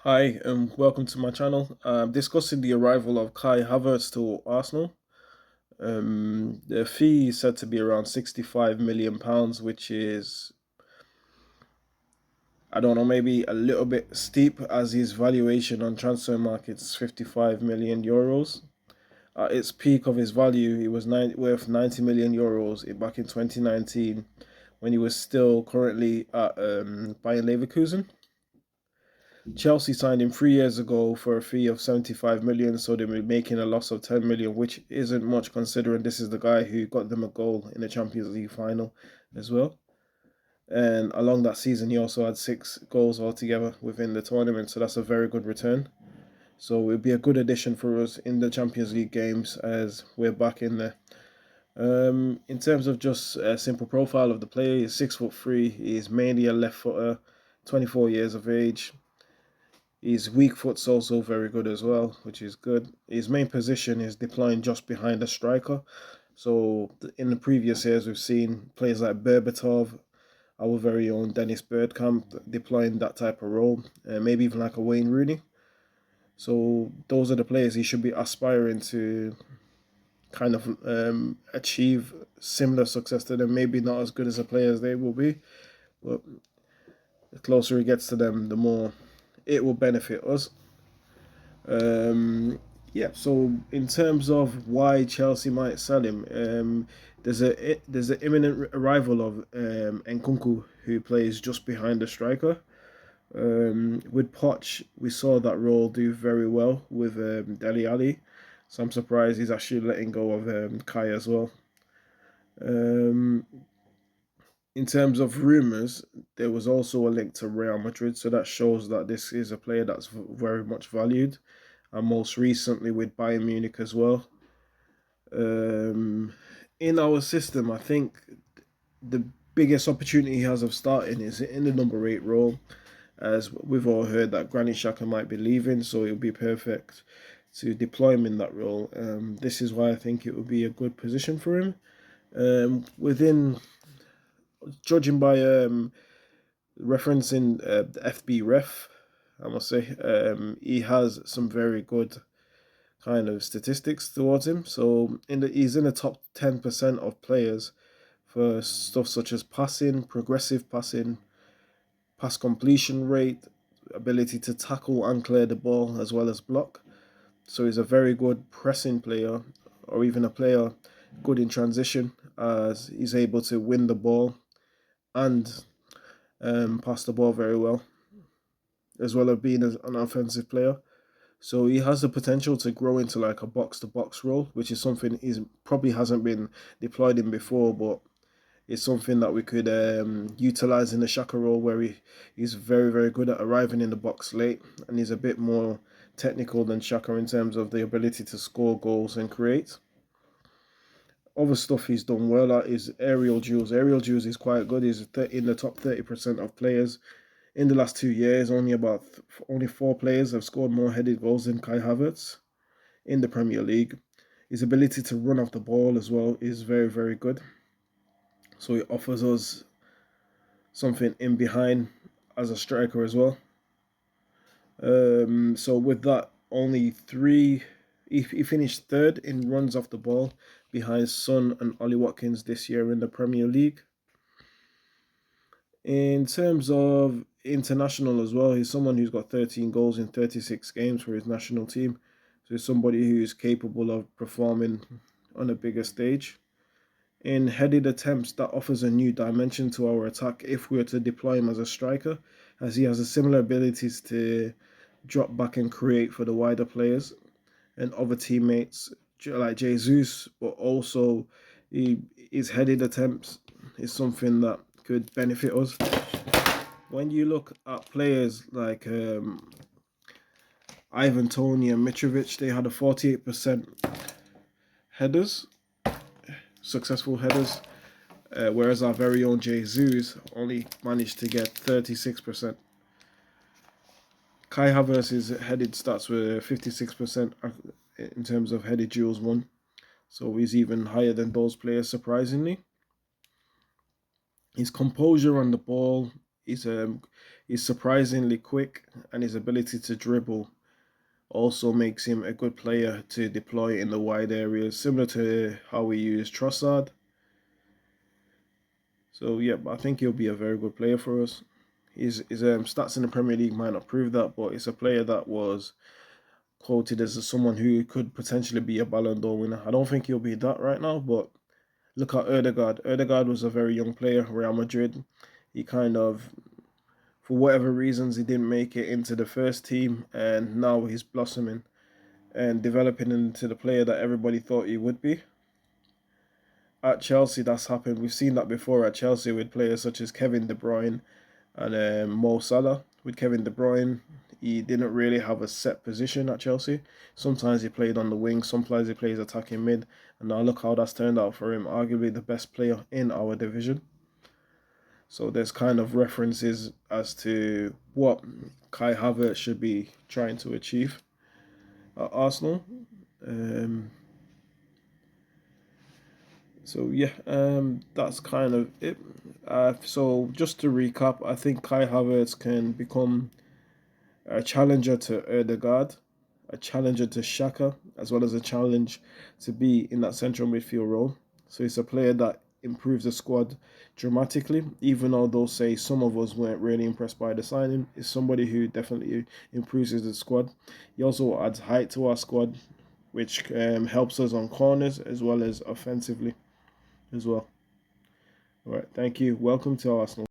Hi, and welcome to my channel. I'm discussing the arrival of Kai Havertz to Arsenal. The fee is said to be around £65 million, which is, I don't know, maybe a little bit steep as his valuation on transfer markets 55 million euros. At its peak of his value, he was worth 90 million euros back in 2019 when he was still currently at Bayern Leverkusen. Chelsea signed him 3 years ago for a fee of 75 million, so they were making a loss of 10 million, which isn't much considering this is the guy who got them a goal in the Champions League final as well. And along that season, he also had 6 goals altogether within the tournament, so that's a very good return. So it'll be a good addition for us in the Champions League games as we're back in there. In terms of just a simple profile of the player, he's 6'3". He's mainly a left footer, 24 years of age. His weak foot's also very good as well, which is good. His main position is deploying just behind the striker. So in the previous years, we've seen players like Berbatov, our very own Dennis Bergkamp, deploying that type of role, maybe even like a Wayne Rooney. So those are the players he should be aspiring to kind of achieve similar success to them. Maybe not as good as a player as they will be, but the closer he gets to them, the more it will benefit us. Yeah, so in terms of why Chelsea might sell him, there's an imminent arrival of Nkunku, who plays just behind the striker. With Poch, we saw that role do very well with Deli Ali, so I'm surprised he's actually letting go of Kai as well. Um, in terms of rumours, there was also a link to Real Madrid, so that shows that this is a player that's very much valued, and most recently with Bayern Munich as well. Um, in our system, I think the biggest opportunity he has of starting is in the number 8 role, as we've all heard that Granit Xhaka might be leaving, so it'll be perfect to deploy him in that role. This is why I think it would be a good position for him. Within judging by referencing the FB ref, I must say, he has some very good kind of statistics towards him. So he's in the top 10% of players for stuff such as passing, progressive passing, pass completion rate, ability to tackle and clear the ball as well as block. So he's a very good pressing player, or even a player good in transition, as he's able to win the ball and pass the ball very well, as well as being an offensive player. So he has the potential to grow into like a box to box role, which is something he's probably hasn't been deployed in before, but it's something that we could utilize in the Shaka role where he's very, very good at arriving in the box late, and he's a bit more technical than Shaka in terms of the ability to score goals and create. Other stuff he's done well at is aerial duels. Aerial duels is quite good. He's in the top 30% of players. In the last 2 years, only 4 players have scored more headed goals than Kai Havertz in the Premier League. His ability to run off the ball as well is very, very good. So he offers us something in behind as a striker as well. So with that, only three. He finished third in runs off the ball behind Son and Ollie Watkins this year in the Premier League. In terms of international as well, he's someone who's got 13 goals in 36 games for his national team. So he's somebody who's capable of performing on a bigger stage. In headed attempts, that offers a new dimension to our attack if we were to deploy him as a striker, as he has a similar abilities to drop back and create for the wider players and other teammates like Jesus, but also his headed attempts is something that could benefit us. When you look at players like Ivan Toney and Mitrovic, they had a 48% headers, successful headers, whereas our very own Jesus only managed to get 36%. Kai Havertz's headed stats were 56% in terms of headed duels won, so he's even higher than those players, surprisingly. His composure on the ball He's um he's surprisingly quick, and his ability to dribble also makes him a good player to deploy in the wide areas, similar to how we use Trossard. So yeah, I think he'll be a very good player for us. His stats in the Premier League might not prove that, but it's a player that was quoted as someone who could potentially be a Ballon d'Or winner. I don't think he'll be that right now, but look at Erdegaard. Erdegaard was a very young player, Real Madrid. He kind of, for whatever reasons, he didn't make it into the first team, and now he's blossoming and developing into the player that everybody thought he would be. At Chelsea, that's happened. We've seen that before at Chelsea with players such as Kevin De Bruyne and Mo Salah. With Kevin De Bruyne, he didn't really have a set position at Chelsea. Sometimes he played on the wing, sometimes he plays attacking mid, and now look how that's turned out for him. Arguably the best player in our division. So there's kind of references as to what Kai Havertz should be trying to achieve at Arsenal. Um, that's kind of it. So just to recap, I think Kai Havertz can become a challenger to Erdegaard, a challenger to Shaka, as well as a challenge to be in that central midfield role. So he's a player that improves the squad dramatically, even although say some of us weren't really impressed by the signing. Is somebody who definitely improves the squad. He also adds height to our squad, which helps us on corners as well as offensively as well. All right, thank you. Welcome to Arsenal.